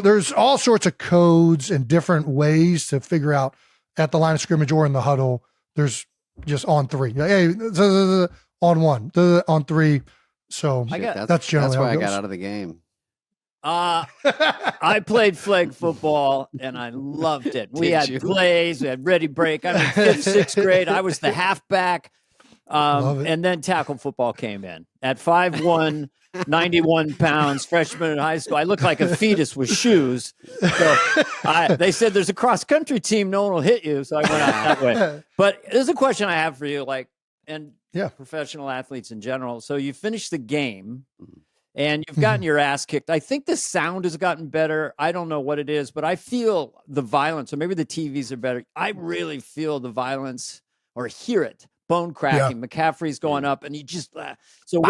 There's all sorts of codes and different ways to figure out at the line of scrimmage or in the huddle. There's just on three. Hey, on one, on three. So that's generally that's why how it I goes. got out of the game. I played flag football and I loved it. We had plays, we had ready break. I'm in 5th, 6th grade. I was the halfback. And then tackle football came in at 5'1", 91 pounds, freshman in high school. I looked like a fetus with shoes. So they said there's a cross country team. No one will hit you. So I went out that way. But there's a question I have for you, professional athletes in general. So you finished the game and you've gotten your ass kicked. I think the sound has gotten better. I don't know what it is, but I feel the violence, or maybe the TVs are better. I really feel the violence or hear it. Bone cracking, McCaffrey's going up, and you just so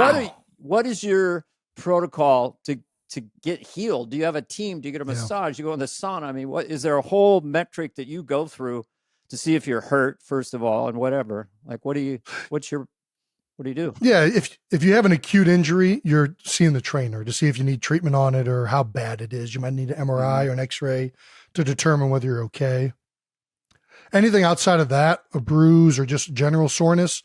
what is your protocol to get healed? Do you have a team? Do you get a massage? You go in the sauna? I mean, what is there a whole metric that you go through to see if you're hurt, first of all, and whatever? Like, what do you do? Yeah, if you have an acute injury, you're seeing the trainer to see if you need treatment on it or how bad it is. You might need an MRI or an X-ray to determine whether you're okay. Anything outside of that, a bruise or just general soreness,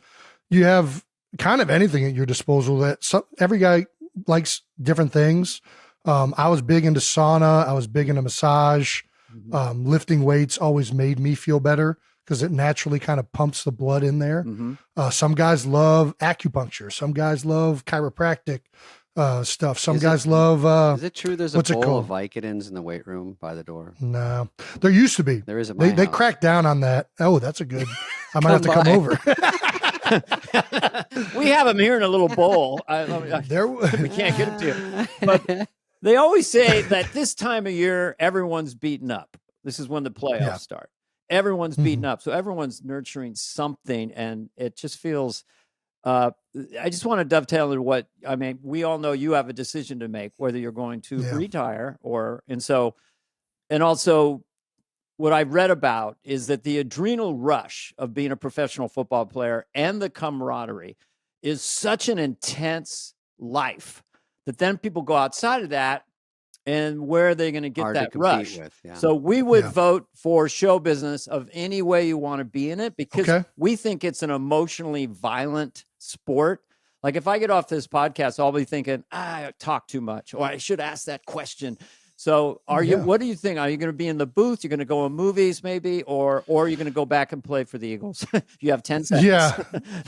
you have kind of anything at your disposal. That every guy likes different things. I was big into sauna. I was big into massage. Lifting weights always made me feel better because it naturally kind of pumps the blood in there. Some guys love acupuncture. Some guys love chiropractic stuff. Some guys love. Is it true there's a bowl of Vicodins in the weight room by the door? No, there used to be. There is. They cracked down on that. Oh, that's a good. I might have to come over. We have them here in a little bowl. We can't get it to you. But they always say that this time of year, everyone's beaten up. This is when the playoffs start. Everyone's beaten up. So everyone's nurturing something. And it just feels, I just want to dovetail into what, I mean, we all know you have a decision to make, whether you're going to retire and also what I've read about is that the adrenal rush of being a professional football player and the camaraderie is such an intense life that then people go outside of that, and where are they going to get that rush? So we would vote for show business of any way you want to be in it, because we think it's an emotionally violent sport. Like if I get off this podcast, I'll be thinking, I talk too much, or I should ask that question. So what do you think? Are you going to be in the booth? You're going to go in movies maybe, or are you going to go back and play for the Eagles? You have 10 seconds. Yeah.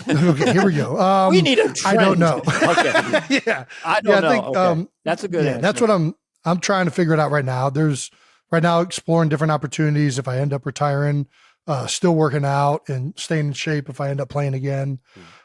Okay, here we go. We need a trend. I don't know. Okay. I don't know. I think, that's a good answer. That's what I'm trying to figure it out right now. There's right now exploring different opportunities. If I end up retiring, still working out and staying in shape if I end up playing again.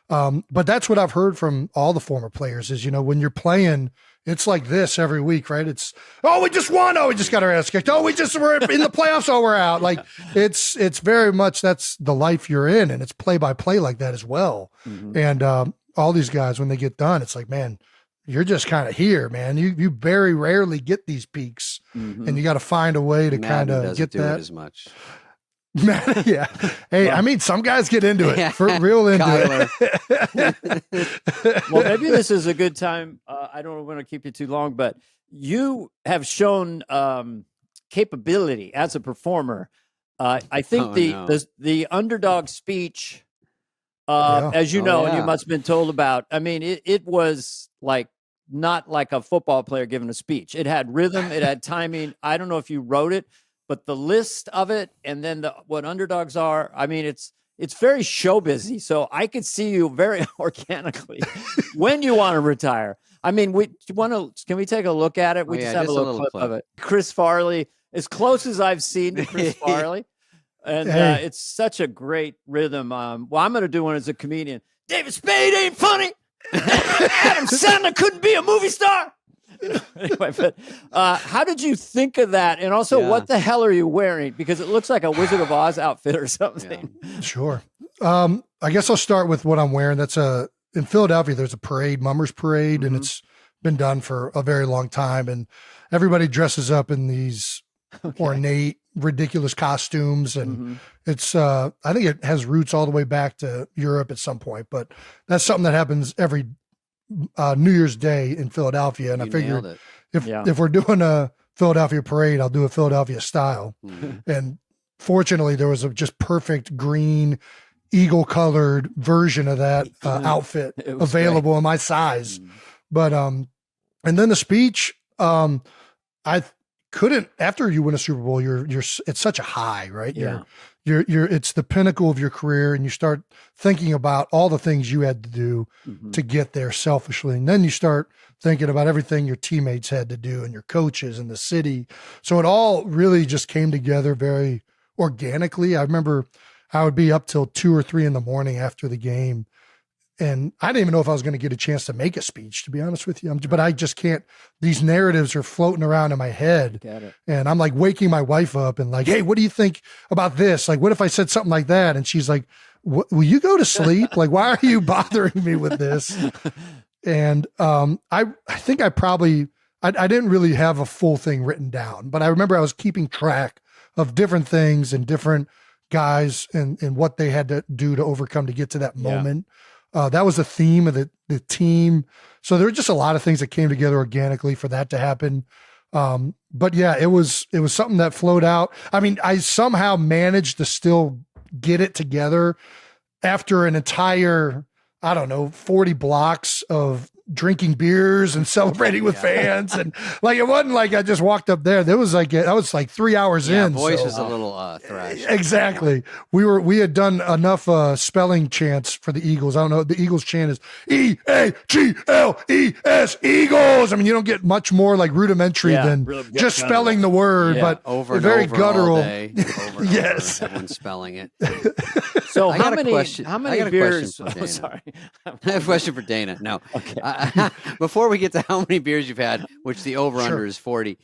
But that's what I've heard from all the former players is, when you're playing, it's like this every week, right? It's, we just won. We just got our ass kicked. We just were in the playoffs. We're out. Like it's very much, that's the life you're in. And it's play by play like that as well. And all these guys, when they get done, it's like, man, you're just kind of here, man. You very rarely get these peaks and you got to find a way to kind of get that. It as much. Yeah. Hey, I mean, some guys get into it for real into it. Well, maybe this is a good time. I don't want to keep you too long, but you have shown capability as a performer. I think the underdog speech, as you know, and you must have been told about, I mean, it was like, not like a football player giving a speech. It had rhythm. It had timing. I don't know if you wrote it, but the list of it and then what underdogs are, I mean, it's very show busy. So I could see you very organically when you want to retire. I mean, can we take a look at it? We just have a little clip of it. Chris Farley, as close as I've seen to Chris Farley. And it's such a great rhythm. I'm going to do one as a comedian. David Spade ain't funny. Adam Sandler couldn't be a movie star. Anyway, but how did you think of that? And also, what the hell are you wearing? Because it looks like a Wizard of Oz outfit or something. Sure. I guess I'll start with what I'm wearing. That's in Philadelphia, there's a parade, Mummers Parade, and it's been done for a very long time. And everybody dresses up in these ornate, ridiculous costumes. And it's, I think it has roots all the way back to Europe at some point, but that's something that happens every New Year's Day in Philadelphia. And I figured if we're doing a Philadelphia parade, I'll do a Philadelphia style. Mm-hmm. And fortunately, there was a just perfect green, eagle colored version of that outfit available in my size. Mm-hmm. But, and then the speech, I couldn't, after you win a Super Bowl, it's such a high, right? Yeah. It's the pinnacle of your career, and you start thinking about all the things you had to do to get there selfishly. And then you start thinking about everything your teammates had to do and your coaches and the city. So it all really just came together very organically. I remember I would be up till 2 or 3 in the morning after the game, and I didn't even know if I was going to get a chance to make a speech, to be honest with you. But I just can't, these narratives are floating around in my head. Got it. And I'm like waking my wife up and like, hey, what do you think about this? Like, what if I said something like that? And she's like, will you go to sleep? Like, why are you bothering me with this? And I think I probably, I didn't really have a full thing written down, but I remember I was keeping track of different things and different guys and what they had to do to overcome to get to that moment. That was the theme of the team. So there were just a lot of things that came together organically for that to happen. But yeah, it was something that flowed out. I mean, I somehow managed to still get it together after an entire, 40 blocks of drinking beers and celebrating with fans. And like, it wasn't like I just walked up there. There was like, I was like 3 hours in. Voice was a little thrash. Exactly. We had done enough spelling chants for the Eagles. I don't know. The Eagles chant is EAGLES, Eagles. I mean, you don't get much more like rudimentary than really just spelling the word, but over and very over guttural. all day, over and Yes. over, everyone's spelling it. So I how got a many question. how I many got a beers? question for Dana. Sorry. I have a question for Dana. No. Okay. Before we get to how many beers you've had, which the over-under Sure. is 40,